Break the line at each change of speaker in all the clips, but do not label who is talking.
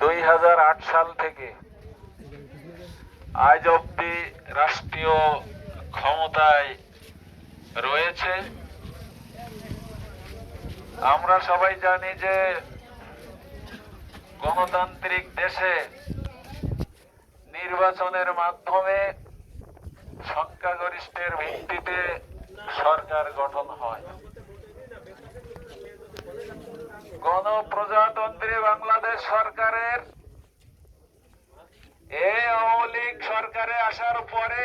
2008 সাল থেকে আজ অব্দি রাষ্ট্রীয় ক্ষমতায় রয়েছে। আমরা সবাই জানি যে গণতান্ত্রিক দেশে নির্বাচনের মাধ্যমে সংখ্যাগরিষ্ঠের ভিত্তিতে সরকার গঠন হয়। গণপ্রজাতন্ত্রী বাংলাদেশ সরকারের এই আওয়ামী লীগ সরকারে আসার পরে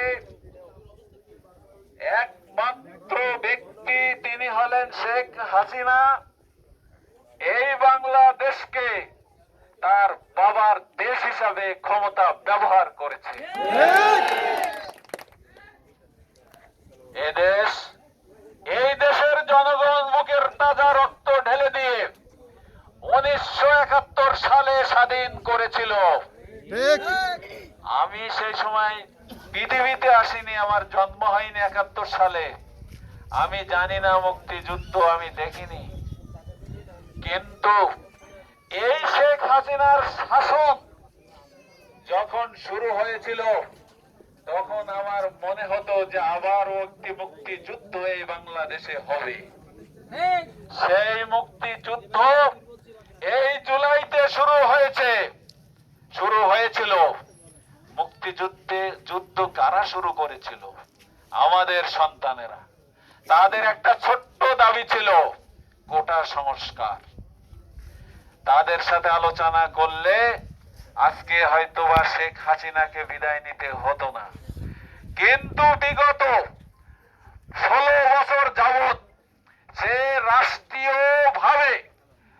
একমাত্র ব্যক্তি তিনি হলেন শেখ হাসিনা। এই বাংলাদেশকে তার বাবার দেশ হিসাবে ক্ষমতা ব্যবহার করেছে। এই দেশের জনগণ বুকের তাজা রক্ত ঢেলে দিয়ে 1971 সালে স্বাধীন করেছিল। আমি সেই সময় পৃথিবীতে আসিনি, আমার জন্ম হয়নি 71 সালে। আমি জানি না মুক্তিযুদ্ধ, আমি দেখিনি। কিন্তু এই শেখ হাসিনার শাসন যখন শুরু হয়েছিল তখন আমার মনে হতো যে আবারও একটি মুক্তিযুদ্ধ এই বাংলাদেশে হবে। সেই মুক্তিযুদ্ধ এই জুলাইতে শুরু হয়েছিল। যুদ্ধ কারা শুরু করেছিল? আমাদের সন্তানেরা। তাদের একটা ছোট্ট দাবি ছিল কোটা সংস্কার। তাদের সাথে আলোচনা করলে আজকে হয়তোবা শেখ হাসিনাকে বিদায় নিতে হতো না। কিন্তু বিগত 16 বছর যাবৎ সে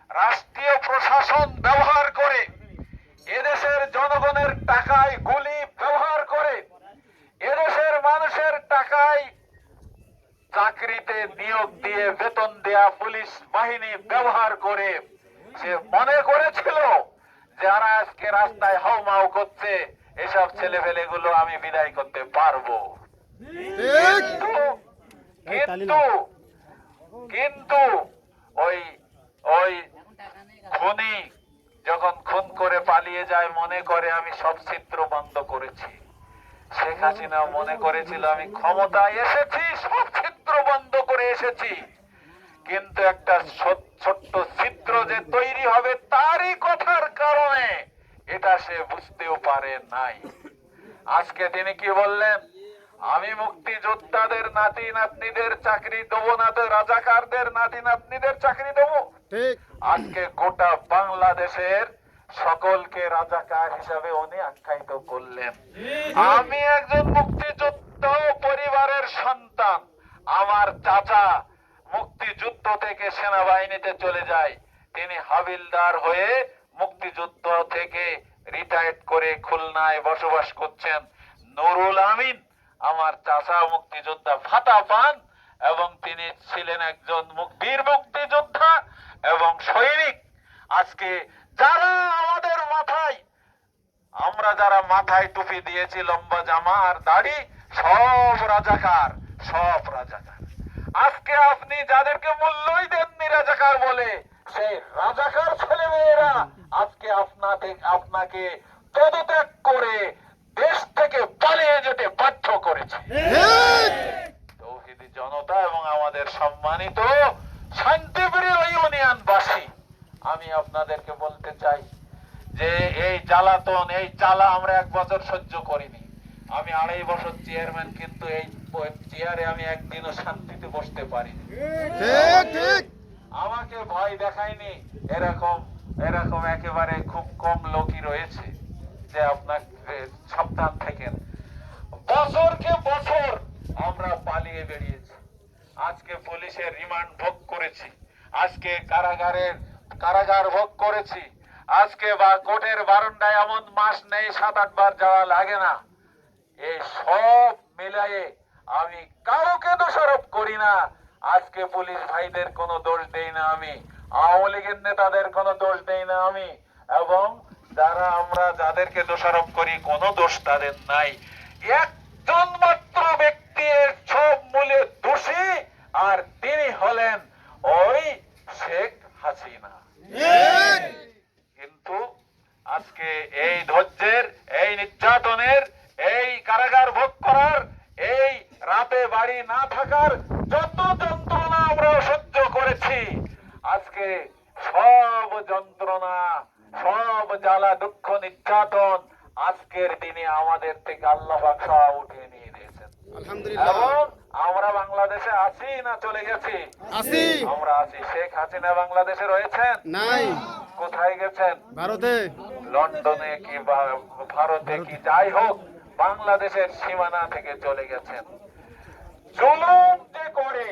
রাষ্ট্রীয় প্রশাসন ব্যবহার করে, এদেশের জনগণের টাকায় গুলি ব্যবহার করে, এদেশের মানুষের টাকায় চাকরিতে নিয়োগ দিয়ে বেতন দেয়া পুলিশ বাহিনী ব্যবহার করে সে মনে করেছিল যারা আজকে রাস্তায় হাউমাউ করছে এসব ছেলেপেলেগুলো আমি বিদায় করতে পারবো। কিন্তু ওই খুনি যখন খুন করে পালিয়ে যায় মনে করে আমি সব চিত্র বন্ধ করেছি। শেখ হাসিনা মনে করেছিল আমি ক্ষমতায় এসেছি, সব চিত্র বন্ধ করে এসেছি। কিন্তু একটা ছোট্ট চিত্র যে তৈরি হবে তারই কথার কারণে এটা সে বুঝতেও পারে নাই। আজকে তিনি কি বললেন? আমি মুক্তিযোদ্ধাদের নাতি নাতনিদের চাকরি দেবো না, তো রাজাকারদের নাতি নাতনিদের চাকরি দেবো। আজকে গোটা বাংলাদেশের সকলকে রাজাকার হিসাবে উনি আখ্যায়িত করলেন। আমি একজন মুক্তিযোদ্ধা পরিবারের সন্তান। আমার চাচা মুক্তিযুদ্ধ থেকে সেনাবাহিনীতে চলে যায়। তিনি হাবিলদার হয়ে মুক্তিযুদ্ধ থেকে রিটায়ার্ড করে খুলনায় বসবাস করছেন। নুরুল আমিন আমার চাচা মুক্তিযোদ্ধা ভাতা পান এবং তিনি ছিলেন একজন বীর মুক্তিযোদ্ধা এবং সৈনিক। আজকে আমরা যারা মাথায় টুপি দিয়েছি, লম্বা জামা আর দাড়ি, সব রাজাকার। আজকে আপনি যাদেরকে মূল্যই দেননি রাজাকার বলে, সেই রাজাকার ছেলে মেয়েরা আজকে আপনাকে পদত্যাগ করে দেশ থেকে পালিয়ে যেতে বাধ্য করেছে। তৌহিদি জনতা এবং আমাদের সম্মানিত শান্তিপ্রিয় ইউনিয়নবাসী, আমি আপনাদেরকে বলতে চাই যে এই জ্বালাতন, এই জ্বালা আমরা 1 বছর সহ্য করিনি। আমি 2.5 বছর চেয়ারম্যান, কিন্তু এই চেয়ারে আমি একদিনও শান্তিতে বসতে পারিনি। আমাকে ভয় দেখায়নি এরকম একেবারে খুব কম লোকই রয়েছে যে আপনাকে সাবধান থাকেন। বছরকে বছর আমরা পালিয়ে বেরিয়েছি। আজকে পুলিশের রিমান্ড ভোগ করেছি, আজকে কারাগার ভোগ করেছি। আজকে কোর্টের বারান্দায় এমন মাস নেই 7-8 বার যাওয়া লাগে না। এই সব মিলিয়ে আমি কাউকে দোষারোপ করি না। আজকে পুলিশ ভাইদের কোনো দোষ দেই না আমি, আওয়ামী লীগের নেতাদের কোনো দোষ দেই না আমি, এবং আমরা যাদেরকে দোষারোপ করি কোনো দোষ তাদের নাই। একজন মাত্র ব্যক্তি সব মূলে দোষী, আর তিনি হলেন ওই শেখ হাসিনা। কিন্তু আজকে নির্যাতনের, এই কারাগার ভোগ করার, এই রাতে বাড়ি না থাকার যত যন্ত্রণা আমরা সহ্য করেছি, আজকে সব যন্ত্রণা, সব জ্বালা দুঃখ নির্যাতন আজকের দিনে আমাদের থেকে আল্লাহ পাক সব উঠিয়ে নিয়ে দিয়েছেন। এবং আমরা বাংলাদেশে আছি না চলে গেছি?
আছি।
আমরা আছি। শেখ হাসিনা বাংলাদেশে রয়েছেন?
নাই।
কোথায় গেছেন?
ভারতে।
লন্ডনে কি ভারতে কি, যাই হোক, বাংলাদেশের সীমানা থেকে চলে গেছেন। জুলুম যে করে,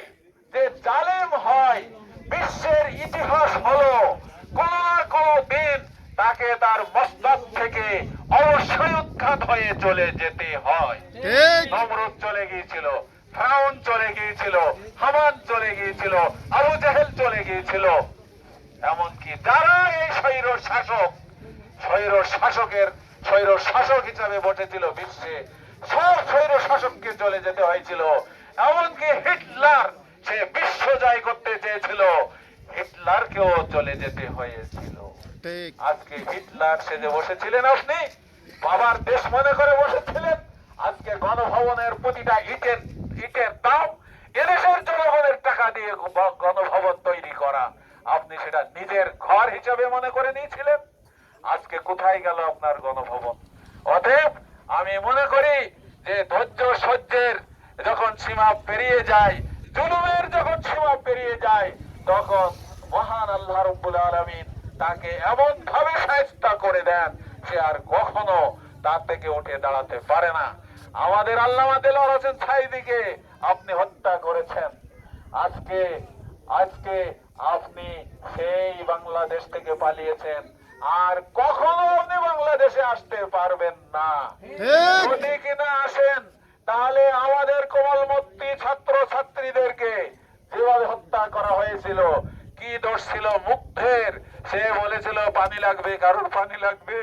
যে জালেম হয়, বিশ্বের ইতিহাস হলো কোন না কোন দিন তাকে তার মস্তক থেকে অবশ্যই উৎখাত হয়ে চলে যেতে হয়। নমরুদ চলে গিয়েছিল, ফিরআউন চলে গিয়েছিল, হামান চলে গিয়েছিল, আবু জেহেল চলে গিয়েছিল। এমনকি যারা এই স্বৈর শাসক হিসাবে বসেছিল বিশ্বে, সব স্বৈর শাসককে চলে যেতে হয়েছিল। এমনকি হিটলার, সে বিশ্ব জয় করতে চেয়েছিল, হিটলারকেও চলে যেতে হয়েছিল। আজকে হিটলার সেজে বসেছিলেন আপনি, বাবার দেশ মনে করে বসেছিলেন। আজকে গণভবনের প্রতিটা ইটের দাম এদেশের জনগণের টাকা দিয়ে গণভবন তৈরি করা, আপনি সেটা নিজের ঘর হিসাবে মনে করে নিয়েছিলেন। আজকে কোথায় গেল আপনার গণভবন? অতএব আমি মনে করি যে ধৈর্য সহ্যের যখন সীমা পেরিয়ে যায়, জুলুমের যখন সীমা পেরিয়ে যায়, তখন মহান আল্লাহ রাব্বুল আলামিন তাকে এমন ভাবে শায়েস্তা করে দেন, সে আর কখনো তার থেকে উঠে দাঁড়াতে পারে না। আমাদের আল্লামা দেলোয়ার হোসেন সাঈদীকে আপনি হত্যা করেছেন। আজকে আপনি সেই বাংলাদেশ থেকে পালিয়েছেন, আর কখনো আপনি বাংলাদেশে আসতে পারবেন না। যদি কিনা আসেন, তাহলে আমাদের কোমলমতি ছাত্র ছাত্রীদেরকে যেভাবে হত্যা করা হয়েছিল, কি দোষ ছিল মুগ্ধের? সে বলেছিল পানি লাগবে, কারোর পানি লাগবে।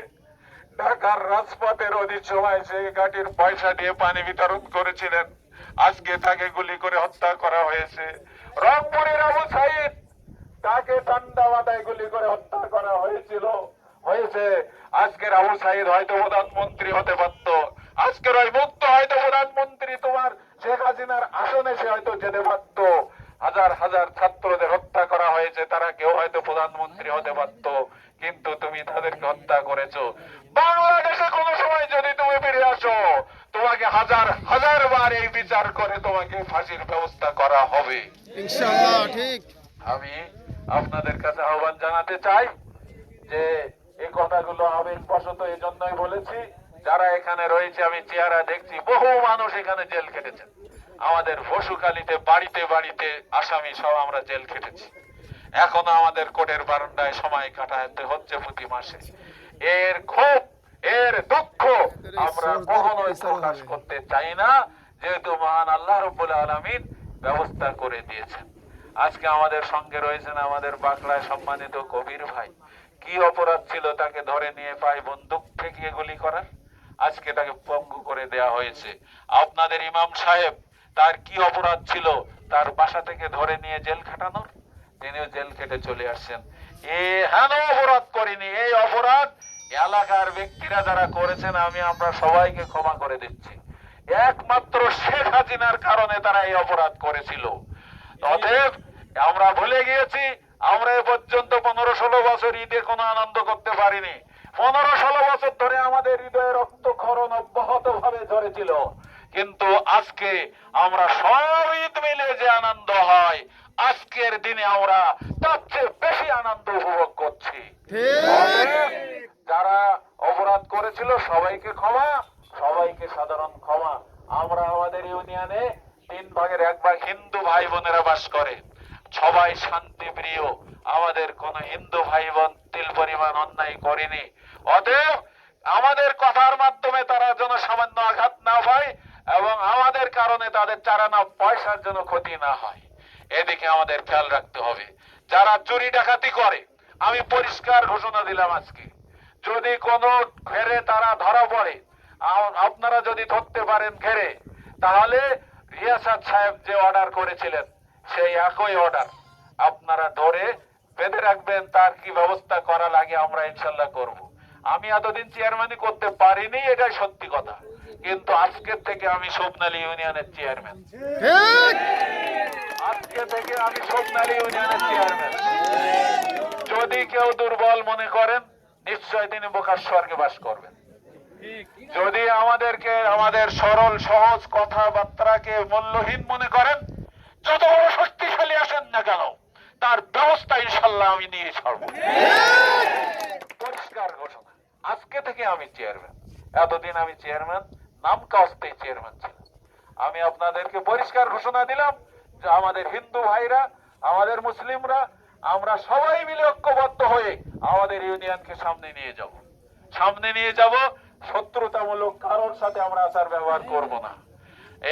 ঢাকার রাজপথের অধিক সময় সে গাড়ির পয়সা দিয়ে পানি বিতরণ করেছিলেন, আজকে তাকে গুলি করে হত্যা করা হয়েছে। রংপুরের আবু সাইদ, তাকে ঠান্ডা মাথায় গুলি করে হত্যা করা হয়েছে। আজকের আবু সাইদ হয়তো প্রধানমন্ত্রী হতে পারত, আজকের ওই মুক্ত হয়তো প্রধানমন্ত্রী তোমার শেখ হাসিনার আসনে সে হয়তো যেতে পারত। হাজার হাজার ছাত্রদের হত্যা করা হয়েছে, তারা কেউ হয়তো প্রধানমন্ত্রী হতে পারত, কিন্তু তুমি তাদেরকে হত্যা করেছো। বাংলাদেশে কোন সময় যদি তুমি ফিরে আসো, তোমাকে হাজার হাজার বার এই বিচার করে তোমাকে ফাঁসির ব্যবস্থা করা হবে
ইনশাআল্লাহ। ঠিক।
আমি আপনাদের কাছে আহ্বান জানাতে চাই যে এই কথাগুলো আবেগবশত এই জন্যই বলেছি, যারা এখানে রয়েছে আমি চেহারা দেখছি, বহু মানুষ এখানে জেল খেটেছেন। আমাদের পশুখালীতে বাড়িতে বাড়িতে আসামি সব আমরা জেল খেটেছি। এখনো আমাদের কোর্টের বারান্দায় সময় কাটাতে হচ্ছে প্রতি মাসে। এর ক্ষোভ, এর দুঃখ আমরা কখনোই প্রকাশ করতে চাই না, যেহেতু মহান আল্লাহ রাব্বুল আলামিন ব্যবস্থা করে দিয়েছেন। আজকে আমাদের সঙ্গে রয়েছেন আমাদের বাকলায় সম্মানিত কবির ভাই। কি অপরাধ ছিল তাকে ধরে নিয়ে পায় বন্দুক ঠেকিয়ে গুলি করার? আজকে তাকে পঙ্গু করে দেয়া হয়েছে। আপনাদের ইমাম সাহেব, তার কি অপরাধ ছিল তার বাসা থেকে ধরে নিয়ে জেল খাটানোর? তিনিও জেল খেটে চলে আসছেন। হেন অপরাধ করেনি, এই অপরাধ এলাকার ব্যক্তিরা যারা করেছেন আমরা সবাইকে ক্ষমা করে দিচ্ছি। একমাত্র শেখ হাসিনার কারণে তারা এই অপরাধ করেছিল। অতএব আমরা ভুলে গিয়েছি, আমরা এ পর্যন্ত 15-16 বছর ঈদে কোনো আনন্দ করতে পারিনি। 15-16 বছর ধরে আমাদের হৃদয়ে রক্তক্ষরণ অব্যাহত ভাবে ঝরেছিল, কিন্তু আজকে আমরা সব ঈদ মিলে যে আনন্দ হয়, আজকের দিনে আমরা তার চেয়ে বেশি আনন্দ উপভোগ করছি। যারা অপরাধ করেছিল সবাইকে ক্ষমা, সবাইকে সাধারণ ক্ষমা। আমরা আমাদের ইউনিয়নে 3 ভাগের 1 ভাগ হিন্দু ভাই বোনেরা বাস করে, সবাই শান্তি প্রিয়। আমাদের কোন হিন্দু ভাই বোন তিল পরিমাণ অন্যায় করেনি। অতএব আমাদের কথার মাধ্যমে তারা যেন সামান্য আঘাত না পায়, এবং আমাদের কারণে তাদের চারানা পয়সার জন্য ক্ষতি না হয়, এদিকে আমাদের খেয়াল রাখতে হবে। যারা চুরি ডাকাতি করে, আমি পরিষ্কার ঘোষণা দিলাম, আজকে যদি কোনো ঘেরে তারা ধরা পড়ে, আপনারা যদি ধরতে পারেন ঘেরে, তাহলে রিয়াসাত সাহেব যে অর্ডার করেছিলেন সেই একই অর্ডার আপনারা ধরে বেঁধে রাখবেন। তার কি ব্যবস্থা করা লাগে আমরা ইনশাল্লাহ করব। আমি এতদিন চেয়ারম্যানই করতে পারিনি, এটাই সত্যি কথা, কিন্তু আজকের থেকে আমি সোবনালী ইউনিয়নের চেয়ারম্যান। আজকে থেকে আমি সোবনালী ইউনিয়নের চেয়ারম্যান। যদি কেউ দুর্বল মনে করেন, নিশ্চয় তিনি বোকার স্বর্গে বাস করবেন। যদি আমাদেরকে আমাদের সরল সহজ কথাবার্তাকে মূল্যহীন মনে করেন, যত বড় শক্তিশালী আসেন না কেন, তার ব্যবস্থা ইনশাল্লাহ আমি নিয়ে ছাড়ব। পরিষ্কার ঘোষণা, আজকে থেকে আমি চেয়ারম্যান। এতদিন আমি চেয়ারম্যান, নাম কাস্তেই চেয়ারম্যান ছিলাম। আমি আপনাদেরকে পরিষ্কার ঘোষণা দিলাম যে আমাদের হিন্দু ভাইরা, আমাদের মুসলিমরা, আমরা সবাই মিলে ঐক্যবদ্ধ হয়ে আমাদের ইউনিয়নকে সামনে নিয়ে যাব। সামনে নিয়ে যাব, শত্রুতামূলক কারোর সাথে আমরা আচার ব্যবহার করব না।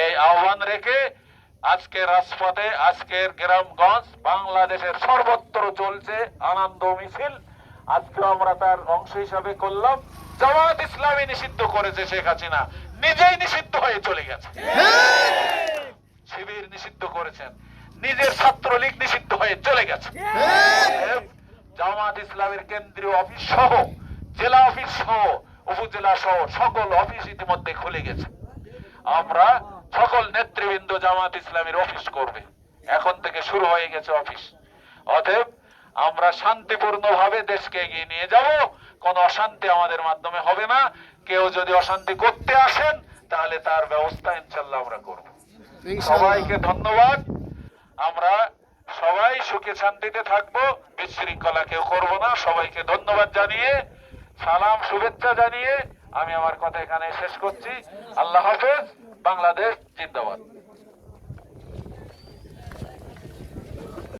এই আহ্বান রেখে আজকের রাজপথে, আজকের গ্রামগঞ্জ, বাংলাদেশের সর্বত্র চলছে আনন্দ মিছিল। আজকে আমরা তার অংশ হিসাবে করলাম। জামাত ইসলামী নিষিদ্ধ করেছে শেখ হাসিনা, নিজেই নিষিদ্ধ হয়ে চলে গেছে। শিবির নিষিদ্ধ করেছেন, নিজের ছাত্রলীগ নিষিদ্ধ হয়ে চলে গেছে। জামাত ইসলামের কেন্দ্রীয় অফিস সহ, জেলা অফিস সহ, উপজেলা সহ সকল অফিস ইতিমধ্যে খুলে গেছে। আমরা সকল নেতৃবৃন্দ জামাত ইসলামের অফিস করবে, এখন থেকে শুরু হয়ে গেছে অফিস। অতএব আমরা শান্তিপূর্ণ ভাবে দেশকে এগিয়ে নিয়ে যাব, কোন অশান্তি আমাদের মাধ্যমে হবে না। কেউ যদি অশান্তি করতে আসেন, তাহলে তার ব্যবস্থা ইনশাল্লাহ আমরা করব। সবাইকে ধন্যবাদ। আমরা সবাই সুখে শান্তিতে থাকবো, বিশৃঙ্খলা কেউ করব না। সবাইকে ধন্যবাদ জানিয়ে, সালাম শুভেচ্ছা জানিয়ে আমি আমার কথা এখানে শেষ করছি। আল্লাহ হাফেজ। বাংলাদেশ জিন্দাবাদ।